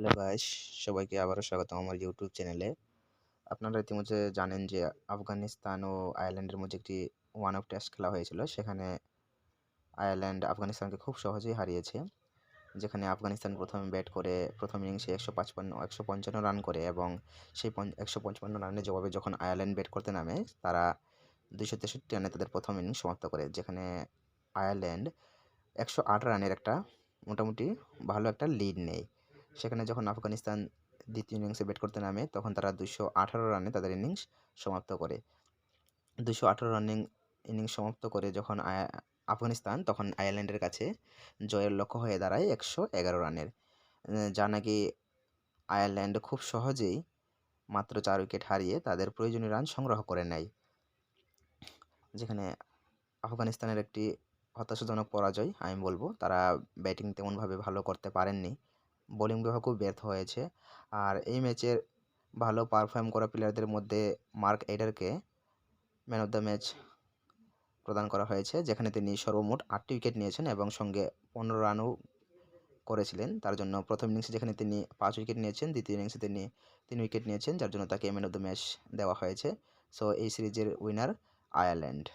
Hello guys, সবাইকে আবারও স্বাগতম আমার ইউটিউব চ্যানেলে। আপনারা ইতিমধ্যে জানেন যে আফগানিস্তান ও আয়ারল্যান্ডের মধ্যে একটি ওয়ান অফ টেস্ট খেলা হয়েছিল। সেখানে আয়ারল্যান্ড আফগানিস্তানকে খুব সহজেই হারিয়েছে। যেখানে আফগানিস্তান প্রথমে ব্যাট করে প্রথম ইনিংসে ১৫৫ রান করে এবং সেই ১৫৫ রানের জবাবে যখন আয়ারল্যান্ড ব্যাট করতে নামে তারা ২৬৩ রানে তাদের প্রথম ইনিংস সমাপ্ত করে। যেখানে আয়ারল্যান্ড ১০৮ রানের একটা মোটামুটি ভালো একটা লিড নেয়। সেখানে যখন আফগানিস্তান দ্বিতীয় ইনিংসে ব্যাট করতে নামে তখন তারা ২১৮ রানে তাদের ইনিংস সমাপ্ত করে। ২১৮ রানিং ইনিংস সমাপ্ত করে যখন আফগানিস্তান তখন আয়ারল্যান্ডের কাছে জয়ের লক্ষ্য হয়ে দাঁড়ায় ১১১ রানের। যা নাকি আয়ারল্যান্ড খুব সহজেই মাত্র ৪ উইকেট হারিয়ে তাদের প্রয়োজনীয় রান সংগ্রহ করে নেয়। যেখানে আফগানিস্তানের একটি হতাশাজনক পরাজয় আমি বলব। তারা ব্যাটিং তেমনভাবে ভালো করতে পারেননি। বোলিং বিভাগও ব্যর্থ হয়েছে। আর এই ম্যাচের ভালো পারফর্ম করা প্লেয়ারদের মধ্যে মার্ক এডারকে ম্যান অফ দ্য ম্যাচ প্রদান করা হয়েছে, যেখানে তিনি সর্বমোট ৮টি উইকেট নিয়েছেন এবং সঙ্গে ১৫ রানও করেছিলেন। তার জন্য প্রথম ইনিংসে যেখানে তিনি ৫ উইকেট নিয়েছেন, দ্বিতীয় ইনিংসে তিনি ৩ উইকেট নিয়েছেন, যার জন্য তাকে ম্যান অফ দ্য ম্যাচ দেওয়া হয়েছে। সো এই সিরিজের উইনার আয়ারল্যান্ড।